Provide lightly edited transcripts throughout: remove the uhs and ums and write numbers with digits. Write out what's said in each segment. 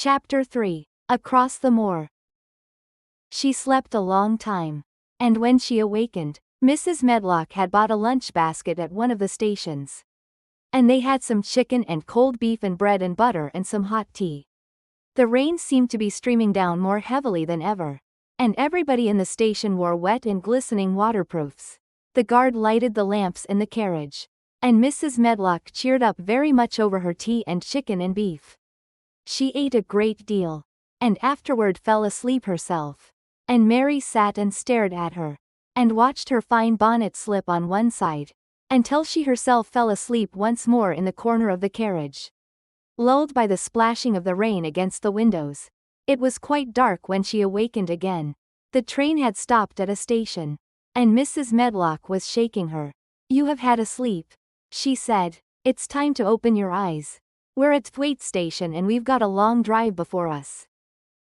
Chapter 3. Across the Moor. She slept a long time. And when she awakened, Mrs. Medlock had bought a lunch basket at one of the stations. And they had some chicken and cold beef and bread and butter and some hot tea. The rain seemed to be streaming down more heavily than ever. And everybody in the station wore wet and glistening waterproofs. The guard lighted the lamps in the carriage. And Mrs. Medlock cheered up very much over her tea and chicken and beef. She ate a great deal. And afterward fell asleep herself. And Mary sat and stared at her. And watched her fine bonnet slip on one side. Until she herself fell asleep once more in the corner of the carriage. Lulled by the splashing of the rain against the windows. It was quite dark when she awakened again. The train had stopped at a station. And Mrs. Medlock was shaking her. "You have had a sleep," she said. "It's time to open your eyes. We're at Thwaite Station and we've got a long drive before us."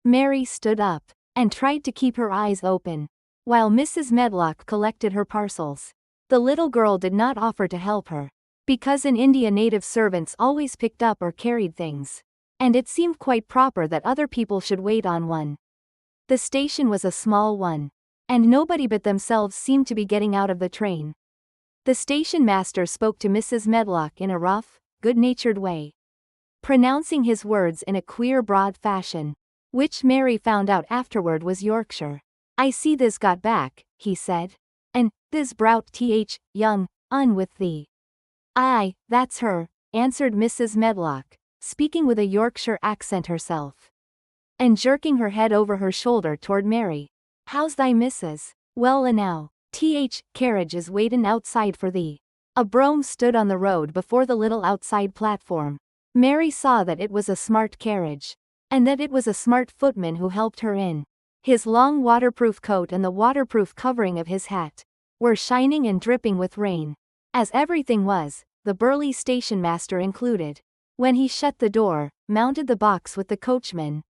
Mary stood up, and tried to keep her eyes open, while Mrs. Medlock collected her parcels. The little girl did not offer to help her, because in India native servants always picked up or carried things, and it seemed quite proper that other people should wait on one. The station was a small one, and nobody but themselves seemed to be getting out of the train. The station master spoke to Mrs. Medlock in a rough, good-natured way, pronouncing his words in a queer broad fashion, which Mary found out afterward was Yorkshire. "I see this got back," he said. "And, this brout young, un with thee." "Aye, that's her," answered Mrs. Medlock, speaking with a Yorkshire accent herself. And jerking her head over her shoulder toward Mary. "How's thy missus?" "Well enow. Carriage is waitin' outside for thee." A brougham stood on the road before the little outside platform. Mary saw that it was a smart carriage. And that it was a smart footman who helped her in. His long waterproof coat and the waterproof covering of his hat were shining and dripping with rain. As everything was, the burly station master included. When he shut the door, mounted the box with the coachman,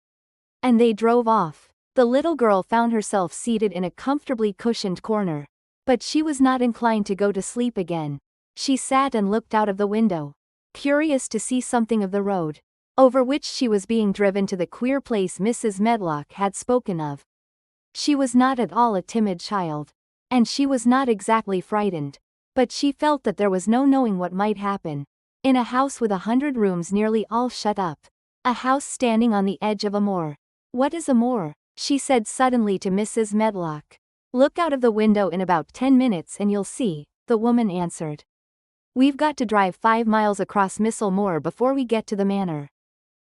and they drove off. The little girl found herself seated in a comfortably cushioned corner. But she was not inclined to go to sleep again. She sat and looked out of the window, curious to see something of the road, over which she was being driven to the queer place Mrs. Medlock had spoken of. She was not at all a timid child. And she was not exactly frightened. But she felt that there was no knowing what might happen. In a house with 100 rooms nearly all shut up. A house standing on the edge of a moor. "What is a moor?" she said suddenly to Mrs. Medlock. "Look out of the window in about 10 minutes and you'll see," the woman answered. "We've got to drive 5 miles across Moor before we get to the manor.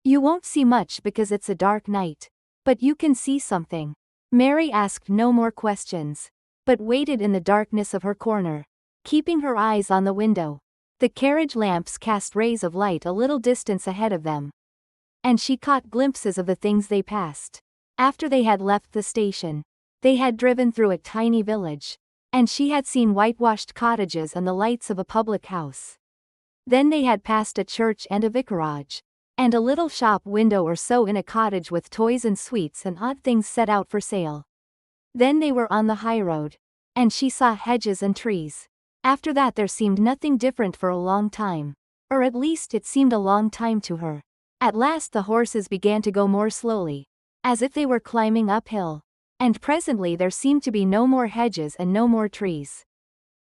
You won't see much because it's a dark night. But you can see something." Mary asked no more questions, but waited in the darkness of her corner, keeping her eyes on the window. The carriage lamps cast rays of light a little distance ahead of them. And she caught glimpses of the things they passed. After they had left the station, they had driven through a tiny village. And she had seen whitewashed cottages and the lights of a public house. Then they had passed a church and a vicarage. And a little shop window or so in a cottage with toys and sweets and odd things set out for sale. Then they were on the highroad. And she saw hedges and trees. After that there seemed nothing different for a long time. Or at least it seemed a long time to her. At last the horses began to go more slowly, as if they were climbing uphill. And presently there seemed to be no more hedges and no more trees.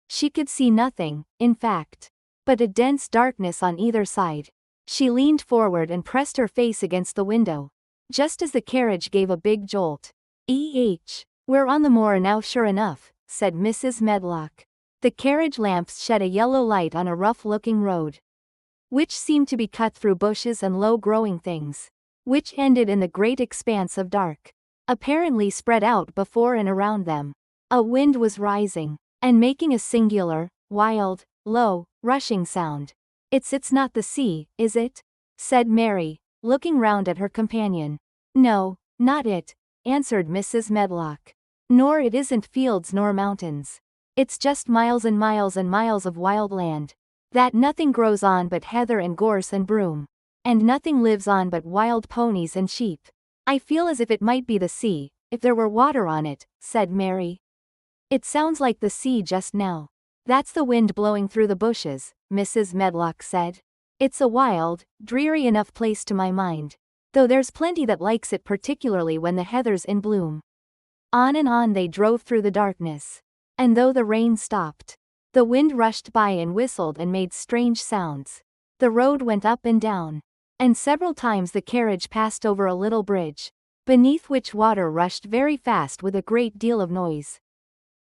She could see nothing, in fact, but a dense darkness on either side. She leaned forward and pressed her face against the window, just as the carriage gave a big jolt. "We're on the moor now sure enough," said Mrs. Medlock. The carriage lamps shed a yellow light on a rough-looking road, which seemed to be cut through bushes and low-growing things, which ended in the great expanse of dark, apparently spread out before and around them. A wind was rising, and making a singular, wild, low, rushing sound. It's not the sea, is it?" said Mary, looking round at her companion. "No, not it," answered Mrs. Medlock. "Nor it isn't fields nor mountains. It's just miles and miles and miles of wild land, that nothing grows on but heather and gorse and broom, and nothing lives on but wild ponies and sheep. I feel as if it might be the sea, if there were water on it," said Mary. "It sounds like the sea just now." "That's the wind blowing through the bushes," Mrs. Medlock said. "It's a wild, dreary enough place to my mind. though there's plenty that likes it, particularly when the heather's in bloom. On and on they drove through the darkness. And though the rain stopped, the wind rushed by and whistled and made strange sounds. The road went up and down, and several times the carriage passed over a little bridge, beneath which water rushed very fast with a great deal of noise.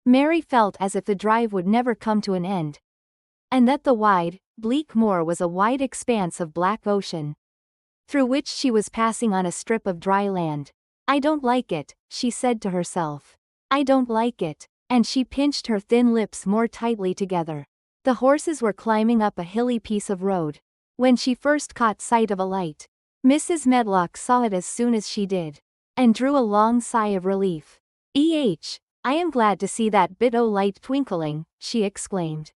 Mary felt as if the drive would never come to an end, and that the wide, bleak moor was a wide expanse of black ocean, through which she was passing on a strip of dry land. "I don't like it," she said to herself. "I don't like it," and she pinched her thin lips more tightly together. The horses were climbing up a hilly piece of road, when she first caught sight of a light. Mrs. Medlock saw it as soon as she did, and drew a long sigh of relief. I am glad to see that bit o' light twinkling," she exclaimed.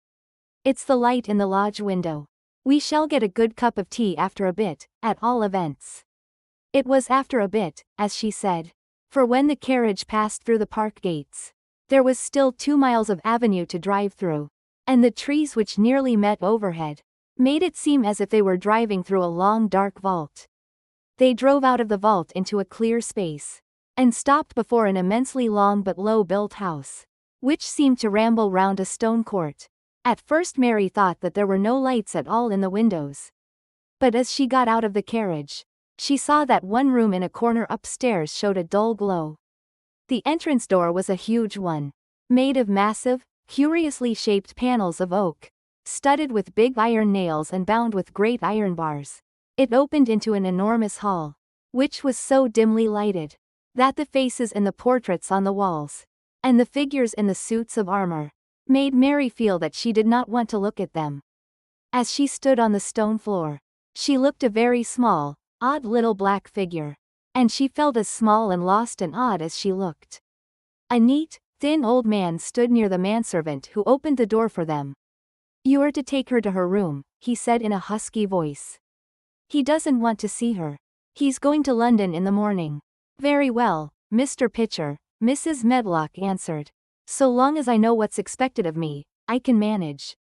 "It's the light in the lodge window. We shall get a good cup of tea after a bit, at all events." It was after a bit, as she said, for when the carriage passed through the park gates, there was still 2 miles of avenue to drive through, and the trees which nearly met overhead made it seem as if they were driving through a long dark vault. They drove out of the vault into a clear space, and stopped before an immensely long but low-built house, which seemed to ramble round a stone court. At first Mary thought that there were no lights at all in the windows. But as she got out of the carriage, she saw that one room in a corner upstairs showed a dull glow. The entrance door was a huge one, made of massive, curiously shaped panels of oak, studded with big iron nails and bound with great iron bars. It opened into an enormous hall, which was so dimly lighted that the faces in the portraits on the walls, and the figures in the suits of armor, made Mary feel that she did not want to look at them. As she stood on the stone floor, she looked a very small, odd little black figure, and she felt as small and lost and odd as she looked. A neat, thin old man stood near the manservant who opened the door for them. "You are to take her to her room," he said in a husky voice. "He doesn't want to see her. He's going to London in the morning." "Very well, Mr. Pitcher," Mrs. Medlock answered. "So long as I know what's expected of me, I can manage."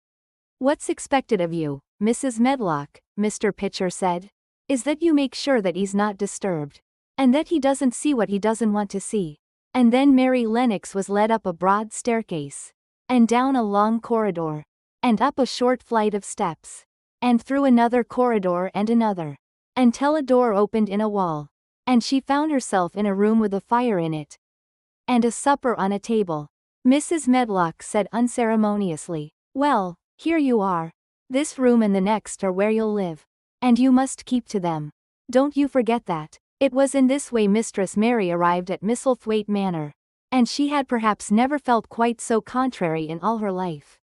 "What's expected of you, Mrs. Medlock," Mr. Pitcher said, "is that you make sure that he's not disturbed, and that he doesn't see what he doesn't want to see." And then Mary Lennox was led up a broad staircase, and down a long corridor, and up a short flight of steps, and through another corridor and another, until a door opened in a wall, and she found herself in a room with a fire in it, and a supper on a table. Mrs. Medlock said unceremoniously, "Well, here you are. This room and the next are where you'll live, and you must keep to them. Don't you forget that." It was in this way Mistress Mary arrived at Misselthwaite Manor, and she had perhaps never felt quite so contrary in all her life.